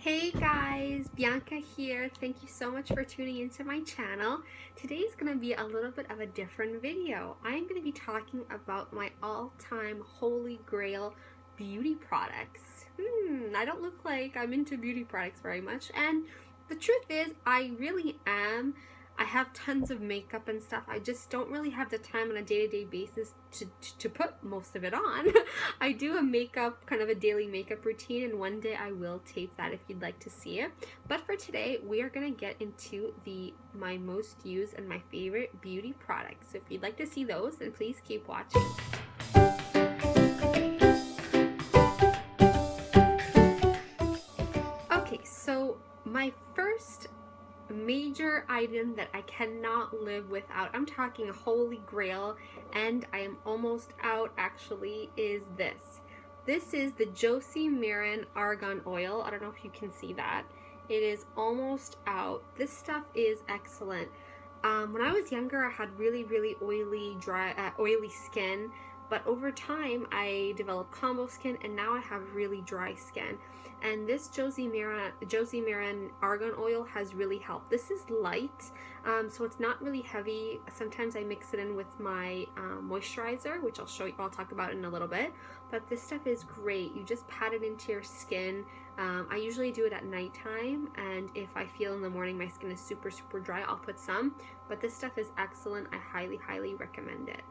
Hey guys, Bianca here. Thank you so much for tuning into my channel. Today is going to be a little bit of a different video. I'm going to be talking about my all-time holy grail beauty products. I don't look like I'm into beauty products very much, and the truth is I really am. I have tons of makeup and stuff. I just don't really have the time on a day-to-day basis to put most of it on. I do a makeup, kind of a daily makeup routine, and one day I will tape that if you'd like to see it. But for today, we are going to get into my most used and my favorite beauty products. So if you'd like to see those, then please keep watching. Okay, so my first major item that I cannot live without, I'm talking holy grail, and I am almost out actually, is this. This is the Josie Maran Argan Oil. I don't know if you can see that. It is almost out. This stuff is excellent. When I was younger, I had really oily skin, but over time I developed combo skin, and now I have really dry skin. And this Josie Maran Argan Oil has really helped. This is light, so it's not really heavy. Sometimes I mix it in with my moisturizer, which I'll talk about in a little bit. But this stuff is great. You just pat it into your skin. I usually do it at nighttime, and if I feel in the morning my skin is super dry, I'll put some. But this stuff is excellent. I highly recommend it.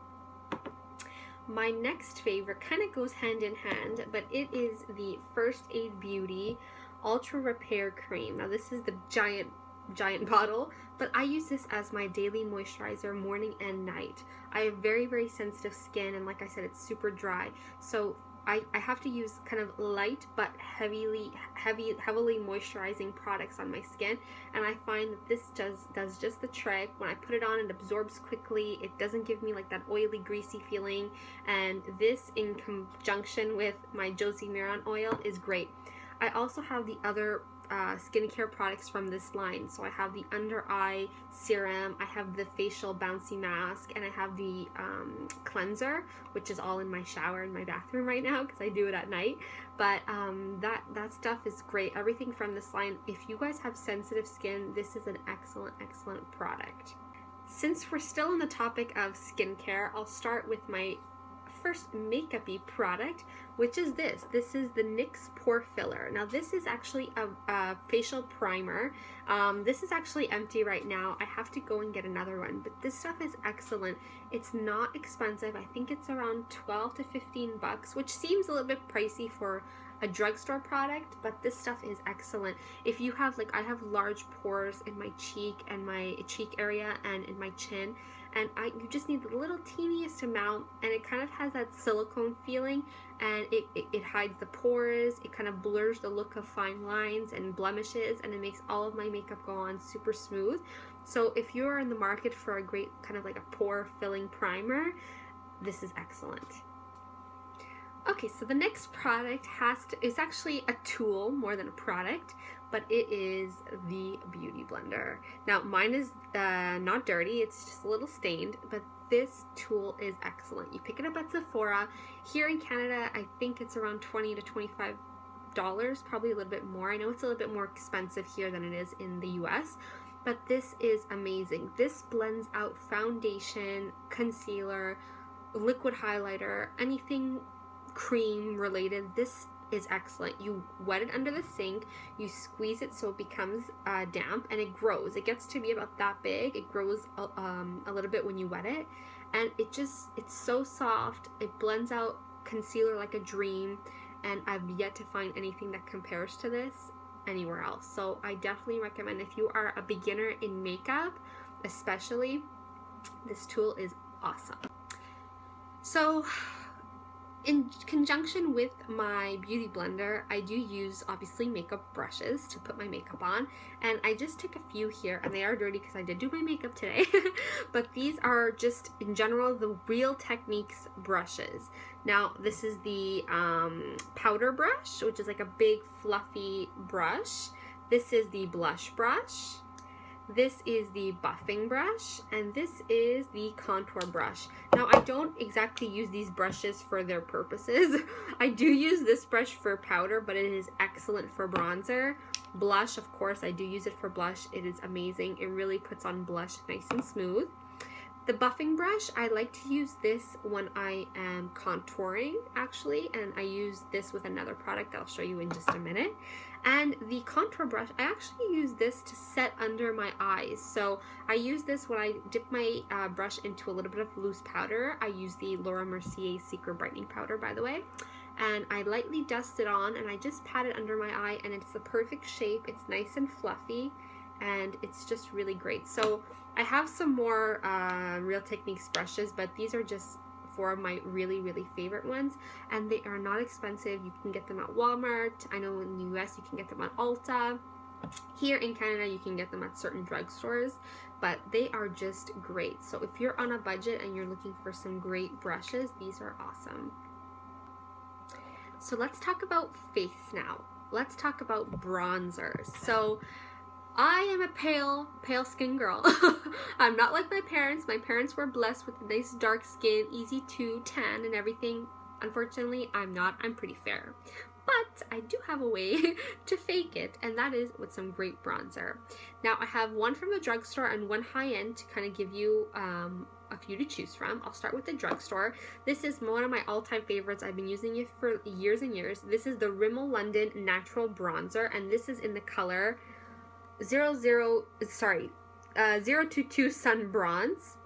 My next favorite kind of goes hand in hand, but it is the First Aid Beauty Ultra Repair Cream. Now this is the giant bottle, but I use this as my daily moisturizer morning and night. I have very sensitive skin, and like I said, it's super dry, so I have to use kind of light but heavily moisturizing products on my skin, and I find that this does just the trick. When I put it on, it absorbs quickly. It doesn't give me like that oily, greasy feeling, and this in conjunction with my Josie Maran oil is great. I also have the other skincare products from this line. So I have the under eye serum, I have the facial bouncy mask, and I have the cleanser, which is all in my shower in my bathroom right now because I do it at night. But that stuff is great. Everything from this line, if you guys have sensitive skin, this is an excellent product. Since we're still on the topic of skincare, I'll start with my first makeup-y product, which is this. This is the NYX Pore Filler. Now this is actually a facial primer. This is actually empty right now. I have to go and get another one, but this stuff is excellent. It's not expensive. I think it's around 12 to 15 bucks, which seems a little bit pricey for a drugstore product, but this stuff is excellent. If you have, like, I have large pores in my cheek and my cheek area and in my chin, and you just need the little teeniest amount, and it kind of has that silicone feeling, and it hides the pores. It kind of blurs the look of fine lines and blemishes, and it makes all of my makeup go on super smooth. So if you're in the market for a great kind of like a pore filling primer, this is excellent. Okay, so the next product is actually a tool more than a product, but it is the Beauty Blender. Now mine is not dirty, it's just a little stained, but this tool is excellent. You pick it up at Sephora. Here in Canada, I think it's around $20 to $25, probably a little bit more. I know it's a little bit more expensive here than it is in the US, but this is amazing. This blends out foundation, concealer, liquid highlighter, anything cream related. This is excellent. You wet it under the sink, you squeeze it so it becomes damp, and it grows. It gets to be about that big. It grows a little bit when you wet it, and it's so soft. It blends out concealer like a dream, and I've yet to find anything that compares to this anywhere else. So I definitely recommend, if you are a beginner in makeup especially, this tool is awesome. So in conjunction with my Beauty Blender, I do use obviously makeup brushes to put my makeup on, and I just took a few here, and they are dirty because I did do my makeup today. But these are just in general the Real Techniques brushes. Now this is the powder brush, which is like a big fluffy brush. This is the blush brush. This is the buffing brush, and this is the contour brush. Now, I don't exactly use these brushes for their purposes. I do use this brush for powder, but it is excellent for bronzer. Blush, of course, I do use it for blush. It is amazing. It really puts on blush nice and smooth. The buffing brush, I like to use this when I am contouring, actually, and I use this with another product that I'll show you in just a minute. And the contour brush, I actually use this to set under my eyes. So I use this when I dip my brush into a little bit of loose powder. I use the Laura Mercier Secret Brightening Powder, by the way. And I lightly dust it on, and I just pat it under my eye, and it's the perfect shape. It's nice and fluffy, and it's just really great. So I have some more Real Techniques brushes, but these are just four of my really favorite ones, and they are not expensive. You can get them at Walmart. I know in the US you can get them at Ulta. Here in Canada you can get them at certain drugstores, but they are just great. So if you're on a budget and you're looking for some great brushes, these are awesome. So let's talk about face now. Let's talk about bronzers. So I am a pale skin girl. I'm not like my parents. My parents were blessed with a nice dark skin, easy to tan and everything. Unfortunately, I'm not. I'm pretty fair. But I do have a way to fake it, and that is with some great bronzer. Now, I have one from the drugstore and one high-end to kind of give you a few to choose from. I'll start with the drugstore. This is one of my all-time favorites. I've been using it for years and years. This is the Rimmel London Natural Bronzer, and this is in the color 022 Sun Bronze,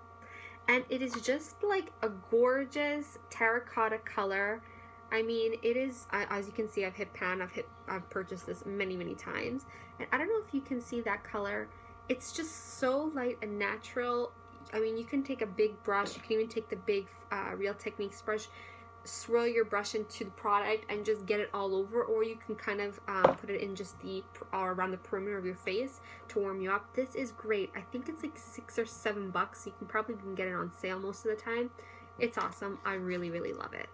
and it is just like a gorgeous terracotta color. I mean, it is, as you can see, I've hit pan, I've purchased this many times, and I don't know if you can see that color. It's just so light and natural. I mean, you can take a big brush, you can even take the big Real Techniques brush, swirl your brush into the product and just get it all over, or you can kind of put it in just around the perimeter of your face to warm you up. This is great. I think it's like $6 or $7. You can probably even get it on sale most of the time. It's awesome. I really love it.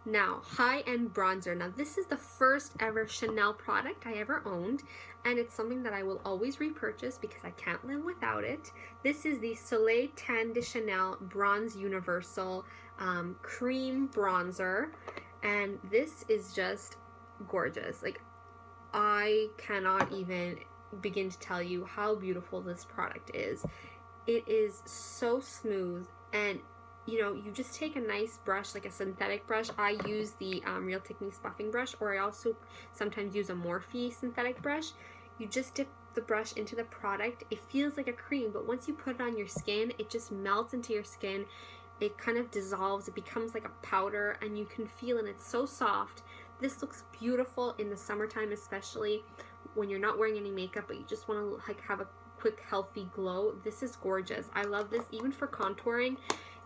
Now, high-end bronzer. Now, this is the first ever Chanel product I ever owned, and it's something that I will always repurchase because I can't live without it. This is the Soleil Tan de Chanel Bronze Universal Cream Bronzer, and this is just gorgeous. Like, I cannot even begin to tell you how beautiful this product is. It is so smooth, and you know, you just take a nice brush, like a synthetic brush. I use the Real Techniques buffing brush, or I also sometimes use a Morphe synthetic brush. You just dip the brush into the product. It feels like a cream, but once you put it on your skin, it just melts into your skin. It kind of dissolves. It becomes like a powder, and you can feel it. It's so soft. This looks beautiful in the summertime, especially when you're not wearing any makeup, but you just want to like have a quick, healthy glow. This is gorgeous. I love this even for contouring.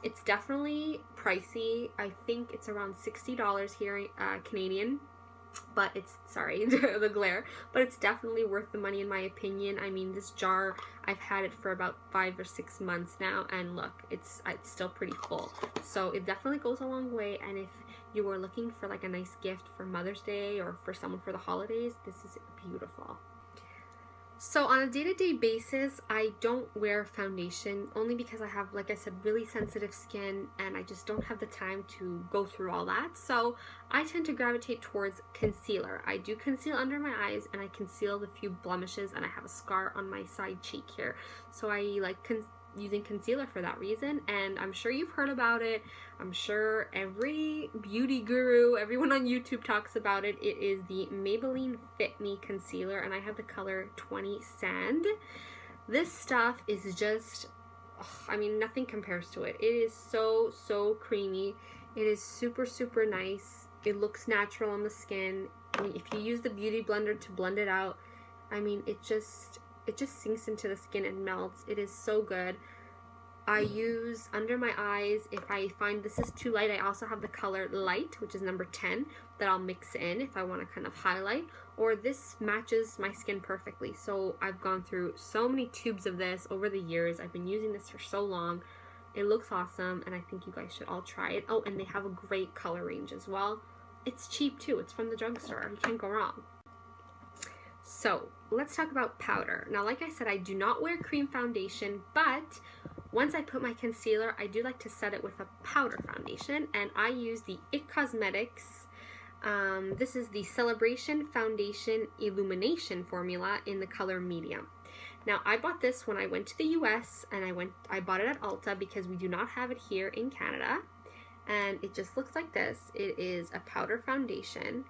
It's definitely pricey. I think it's around $60 here Canadian, but it's, sorry, the glare, but it's definitely worth the money in my opinion. I mean, this jar, I've had it for about 5 or 6 months now, and look, it's still pretty full. So it definitely goes a long way, and if you were looking for like a nice gift for Mother's Day or for someone for the holidays, this is beautiful. So on a day-to-day basis, I don't wear foundation only because I have, like I said, really sensitive skin, and I just don't have the time to go through all that. So I tend to gravitate towards concealer. I do conceal under my eyes, and I conceal the few blemishes, and I have a scar on my side cheek here. So I like using concealer for that reason, and I'm sure you've heard about it. I'm sure every beauty guru, everyone on YouTube talks about it. It is the Maybelline Fit Me Concealer, and I have the color 20 Sand. This stuff is just, I mean, nothing compares to it. It is so creamy. It is super nice. It looks natural on the skin. I mean, if you use the beauty blender to blend it out, I mean, it just sinks into the skin and melts. It is so good. I use under my eyes. If I find this is too light, I also have the color Light, which is number 10, that I'll mix in if I want to kind of highlight, or this matches my skin perfectly. So I've gone through so many tubes of this over the years. I've been using this for so long. It looks awesome, and I think you guys should all try it. Oh, and they have a great color range as well. It's cheap too. It's from the drugstore. You can't go wrong. So let's talk about powder. Now, like I said, I do not wear cream foundation, but once I put my concealer, I do like to set it with a powder foundation, and I use the IT Cosmetics. This is the Celebration Foundation Illumination formula in the color medium. Now, I bought this when I went to the US, and I bought it at Ulta because we do not have it here in Canada. And it just looks like this. It is a powder foundation,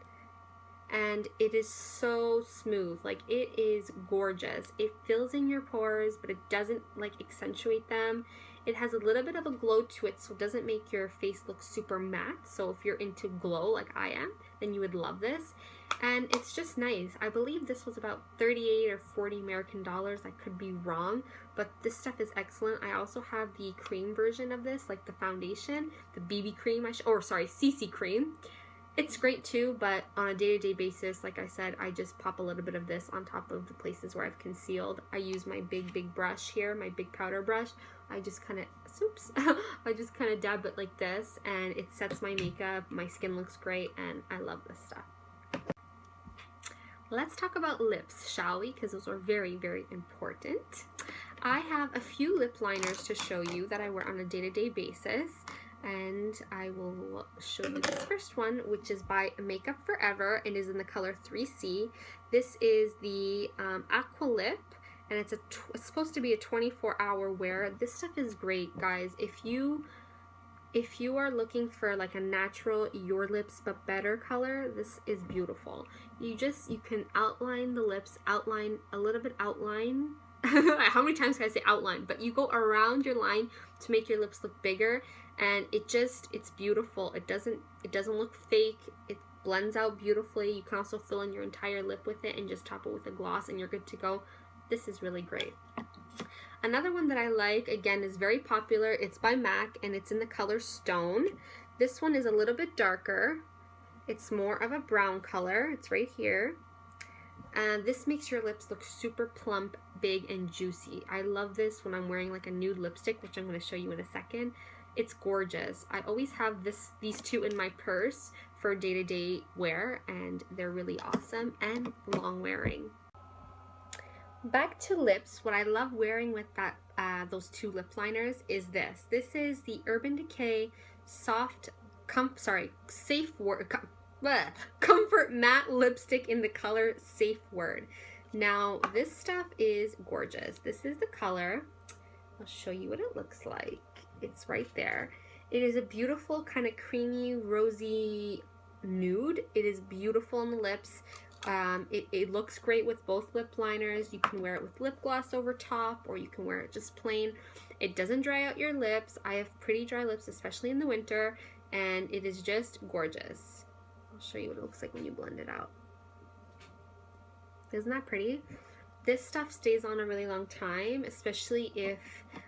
and it is so smooth. Like, it is gorgeous. It fills in your pores, but it doesn't like accentuate them. It has a little bit of a glow to it, so it doesn't make your face look super matte. So if you're into glow like I am, then you would love this. And it's just nice. I believe this was about 38 or 40 American dollars. I could be wrong, but this stuff is excellent. I also have the cream version of this, like the foundation, the BB cream, CC cream. It's great too, but on a day-to-day basis, like I said, I just pop a little bit of this on top of the places where I've concealed. I use my big brush here, my big powder brush. I just kind of, I just kind of dab it like this, and it sets my makeup. My skin looks great, and I love this stuff. Let's talk about lips, shall we? Because those are very, very important. I have a few lip liners to show you that I wear on a day-to-day basis. And I will show you this first one, which is by Makeup Forever and is in the color 3C. This is the Aqua Lip, and it's supposed to be a 24-hour wear. This stuff is great, guys. If you are looking for like a natural your lips but better color, this is beautiful. You can outline the lips, outline a little bit outline. How many times can I say outline? But you go around your line to make your lips look bigger, and it's beautiful. It doesn't look fake. It blends out beautifully. You can also fill in your entire lip with it and just top it with a gloss, and you're good to go. This is really great. Another one that I like, again, is very popular. It's by MAC, and it's in the color Stone. This one is a little bit darker. It's more of a brown color. It's right here. And this makes your lips look super plump, big, and juicy. I love this when I'm wearing like a nude lipstick, which I'm going to show you in a second. It's gorgeous. I always have these two in my purse for day-to-day wear, and they're really awesome and long wearing. Back to lips, what I love wearing with those two lip liners is this. This is the Urban Decay Comfort Matte Lipstick in the color Safe Word. Now, this stuff is gorgeous. This is the color. I'll show you what it looks like. It's right there. It is a beautiful kind of creamy, rosy nude. It is beautiful on the lips. It looks great with both lip liners. You can wear it with lip gloss over top, or you can wear it just plain. It doesn't dry out your lips. I have pretty dry lips, especially in the winter, and it is just gorgeous. I'll show you what it looks like when you blend it out. Isn't that pretty? This stuff stays on a really long time, especially if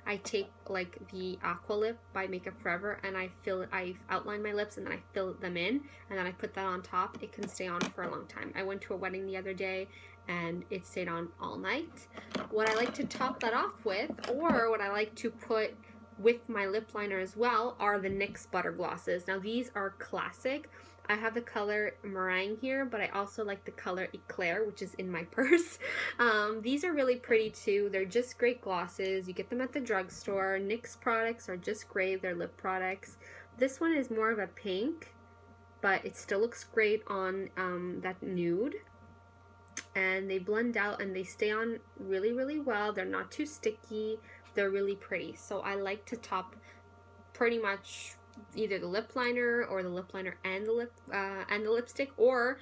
I take like the Aqua Lip by Makeup Forever and I outline my lips and then I fill them in and then I put that on top. It can stay on for a long time. I went to a wedding the other day and it stayed on all night. What I like to top that off with, or what I like to put with my lip liner as well, are the NYX Butter Glosses. Now these are classic. I have the color Meringue here, but I also like the color Eclair, which is in my purse. These are really pretty too. They're just great glosses. You get them at the drugstore. NYX products are just great. They're lip products. This one is more of a pink, but it still looks great on that nude. And they blend out and they stay on really, really well. They're not too sticky. They're really pretty. So I like to top pretty much either the lip liner or the lip liner and the lipstick, or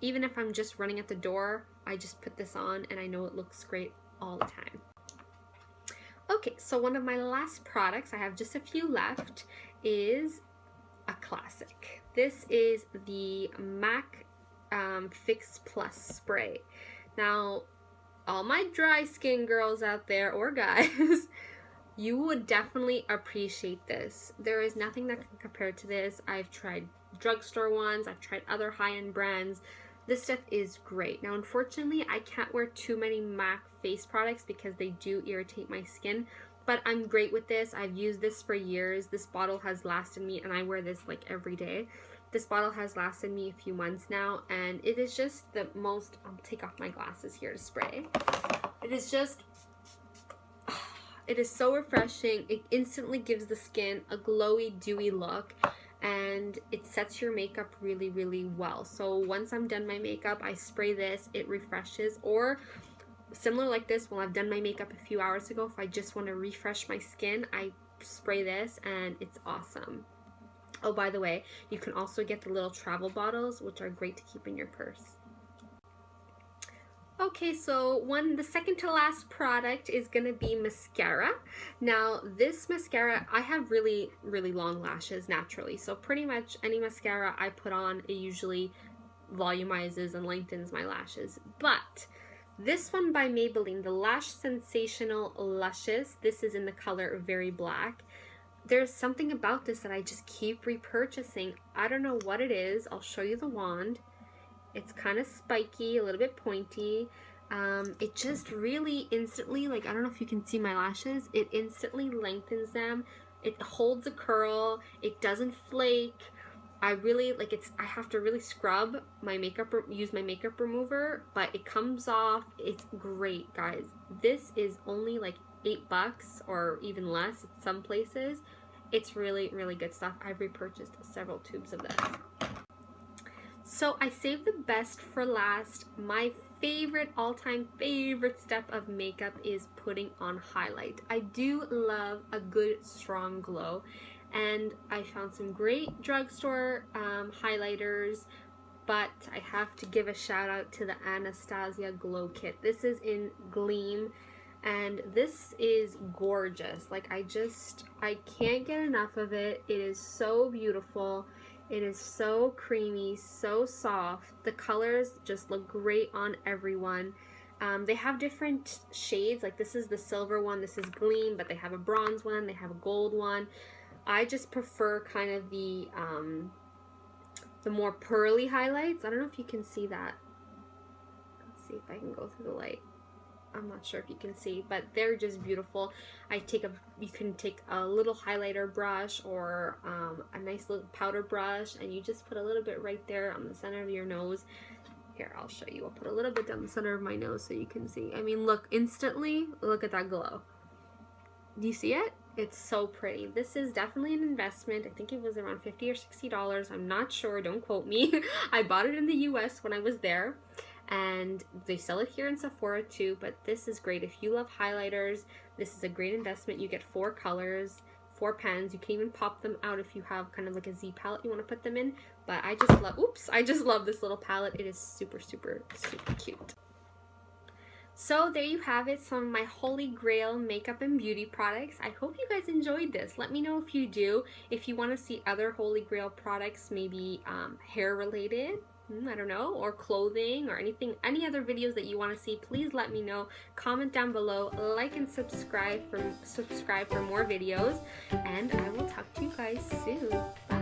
even if I'm just running at the door, I just put this on and I know it looks great all the time. Okay, so one of my last products, I have just a few left, is a classic. This is the MAC Fix Plus Spray. Now, all my dry skin girls out there, or guys, you would definitely appreciate this. There is nothing that can compare to this. I've tried drugstore ones. I've tried other high-end brands. This stuff is great. Now, unfortunately, I can't wear too many MAC face products because they do irritate my skin, but I'm great with this. I've used this for years. This bottle has lasted me, and I wear this like every day. This bottle has lasted me a few months now, and it is just the most, I'll take off my glasses here to spray. It is just, it is so refreshing. It instantly gives the skin a glowy, dewy look, and it sets your makeup really, really well. So once I'm done my makeup, I spray this, it refreshes. Or similar like this, when I've done my makeup a few hours ago, if I just want to refresh my skin, I spray this and it's awesome. Oh, by the way, you can also get the little travel bottles, which are great to keep in your purse. Okay, so the second to last product is gonna be mascara. Now, this mascara, I have really, really long lashes naturally, so pretty much any mascara I put on, it usually volumizes and lengthens my lashes. But this one by Maybelline, the Lash Sensational Luscious, this is in the color Very Black. There's something about this that I just keep repurchasing. I don't know what it is. I'll show you the wand. It's kind of spiky, a little bit pointy. It just really instantly, like, I don't know if you can see my lashes, it instantly lengthens them. It holds a curl. It doesn't flake. I really, like, I have to really scrub my makeup, use my makeup remover, but it comes off. It's great, guys. This is only like $8 or even less at some places. It's really, really good stuff. I've repurchased several tubes of this. So I saved the best for last. My favorite, all-time favorite step of makeup is putting on highlight. I do love a good strong glow, and I found some great drugstore highlighters, but I have to give a shout out to the Anastasia Glow Kit. This is in Gleam, and this is gorgeous. Like, I can't get enough of it. It is so beautiful. It is so creamy, so soft. The colors just look great on everyone. They have different shades. Like, this is the silver one, this is Gleam, but they have a bronze one, they have a gold one. I just prefer kind of the more pearly highlights. I don't know if you can see that. Let's see if I can go through the light. I'm not sure if you can see, but they're just beautiful. You can take a little highlighter brush or a nice little powder brush, and you just put a little bit right there on the center of your nose. Here, I'll show you. I'll put a little bit down the center of my nose so you can see. I mean, look, instantly, look at that glow. Do you see it? It's so pretty. This is definitely an investment. I think it was around $50 or $60. I'm not sure. Don't quote me. I bought it in the US when I was there, and they sell it here in Sephora too, but this is great. If you love highlighters, this is a great investment. You get 4 colors, 4 pens. You can even pop them out if you have kind of like a Z palette you want to put them in. But I just love this little palette. It is super, super, super cute. So there you have it, some of my holy grail makeup and beauty products. I hope you guys enjoyed this. Let me know if you do. If you want to see other holy grail products, maybe hair related, I don't know, or clothing or anything, any other videos that you want to see, please let me know. Comment down below, like and subscribe for more videos, and I will talk to you guys soon. Bye.